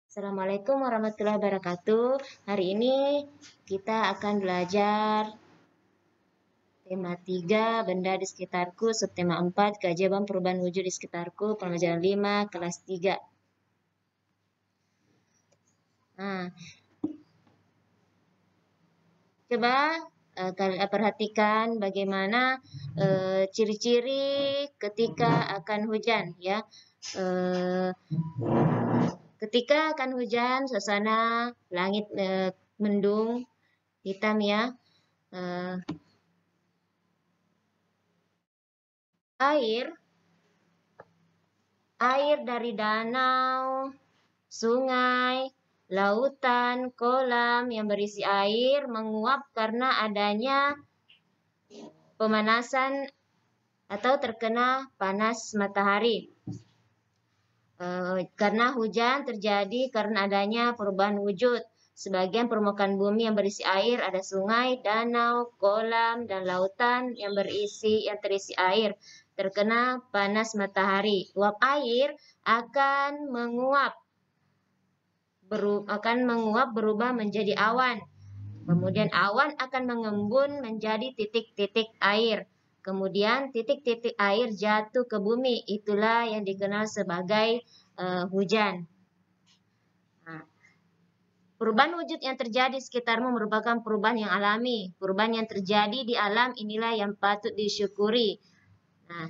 Assalamualaikum warahmatullahi wabarakatuh. Hari ini kita akan belajar tema 3, benda di sekitarku, subtema 4, keajaiban perubahan wujud di sekitarku, pembelajaran 5, kelas 3. Nah, coba kalian perhatikan bagaimana ciri-ciri ketika akan hujan, ya. Ketika akan hujan, suasana langit mendung, hitam, ya. Air dari danau, sungai, lautan, kolam yang berisi air menguap karena adanya pemanasan atau terkena panas matahari. Karena hujan terjadi karena adanya perubahan wujud. Sebagian permukaan bumi yang berisi air ada sungai, danau, kolam, dan lautan yang terisi air terkena panas matahari. Uap air akan menguap berubah menjadi awan. Kemudian awan akan mengembun menjadi titik-titik air. Kemudian titik-titik air jatuh ke bumi. Itulah yang dikenal sebagai hujan. Nah, perubahan wujud yang terjadi di sekitarmu merupakan perubahan yang alami. Perubahan yang terjadi di alam inilah yang patut disyukuri. Nah,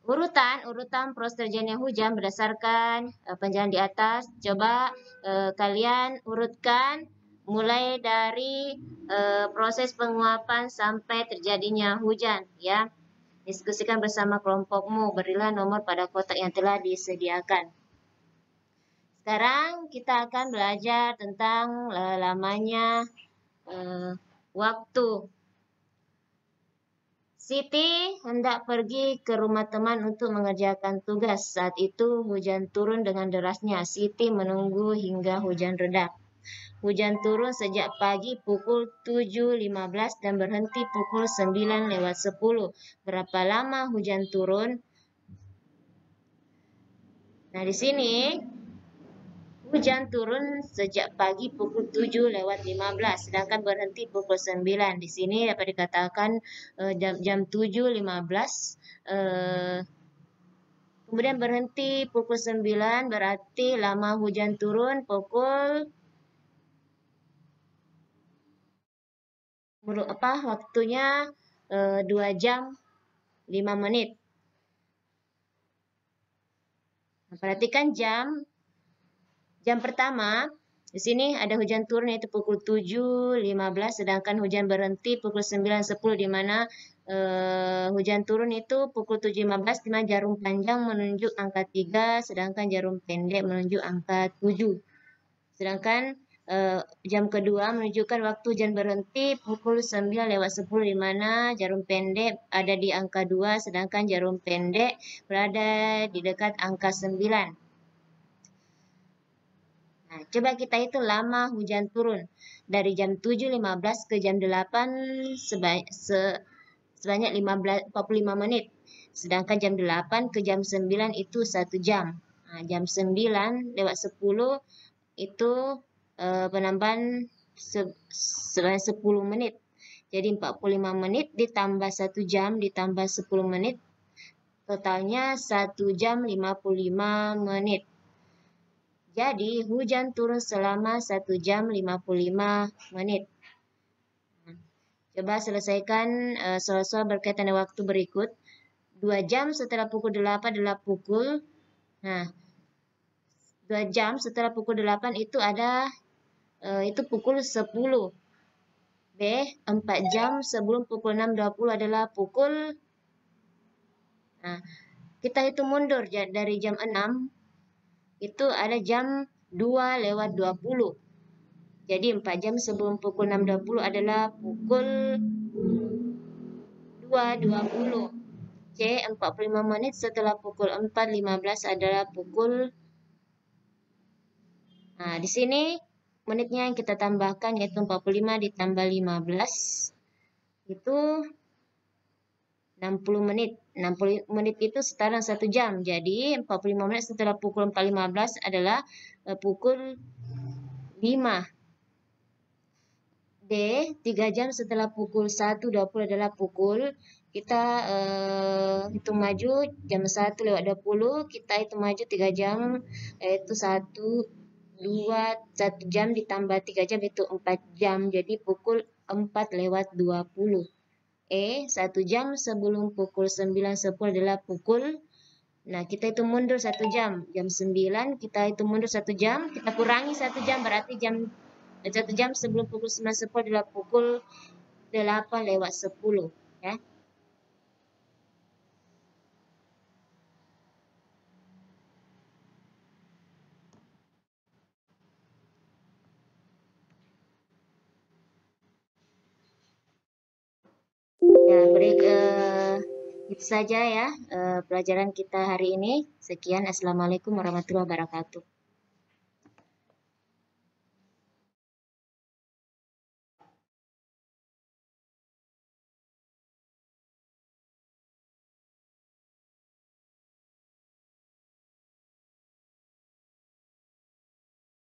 urutan proses terjadinya hujan berdasarkan penjelasan di atas. Coba kalian urutkan mulai dari proses penguapan sampai terjadinya hujan, ya. Diskusikan bersama kelompokmu, berilah nomor pada kotak yang telah disediakan. Sekarang kita akan belajar tentang lamanya waktu. Siti hendak pergi ke rumah teman untuk mengerjakan tugas. Saat itu hujan turun dengan derasnya. Siti menunggu hingga hujan reda. Hujan turun sejak pagi pukul 7.15 dan berhenti pukul 9:10. Berapa lama hujan turun? Nah, di sini hujan turun sejak pagi pukul 7:15, sedangkan berhenti pukul 9. Di sini dapat dikatakan jam 7.15, kemudian berhenti pukul 9, berarti lama hujan turun waktunya 2 jam 5 menit. Nah, perhatikan jam pertama. Di sini ada hujan turun yaitu pukul 7.15, sedangkan hujan berhenti pukul 9.10, di mana hujan turun itu pukul 7.15, di mana jarum panjang menunjuk angka 3, sedangkan jarum pendek menunjuk angka 7. Sedangkan jam kedua menunjukkan waktu hujan berhenti pukul 9:10, di mana jarum pendek ada di angka 2, sedangkan jarum pendek berada di dekat angka 9. Nah, coba kita hitung lama hujan turun. Dari jam 7.15 ke jam 8 sebanyak 45 menit. Sedangkan jam 8 ke jam 9 itu 1 jam. Nah, jam 9:10 itu penambahan sebanyak 10 menit. Jadi 45 menit ditambah 1 jam ditambah 10 menit. Totalnya 1 jam 55 menit. Jadi, hujan turun selama 1 jam 55 menit. Coba selesaikan soal-soal berkaitan dengan waktu berikut. 2 jam setelah pukul 8 adalah pukul. Nah, 2 jam setelah pukul 8 itu itu pukul 10. B, 4 jam sebelum pukul 6.20 adalah pukul. Nah, kita hitung mundur dari jam 6. Itu ada jam 2:20. Jadi 4 jam sebelum pukul 6.20 adalah pukul 2.20. C, 45 menit setelah pukul 4.15 adalah pukul. Nah, di sini menitnya yang kita tambahkan yaitu 45 ditambah 15. Itu 60 menit. 60 menit itu setara 1 jam. Jadi 45 menit setelah pukul 4.15 adalah pukul 5. D, 3 jam setelah pukul 1.20 adalah pukul, kita hitung maju jam 1:20, kita hitung maju 3 jam, yaitu 1 jam ditambah 3 jam itu 4 jam, jadi pukul 4:20. 1 jam sebelum pukul 9.10 adalah pukul, nah kita hitung mundur 1 jam, jam 9 kita hitung mundur 1 jam, kita kurangi 1 jam berarti 1 jam sebelum pukul 9.10 adalah pukul 8:10 ya. Ya, itu saja ya pelajaran kita hari ini. Sekian, assalamualaikum warahmatullahi wabarakatuh.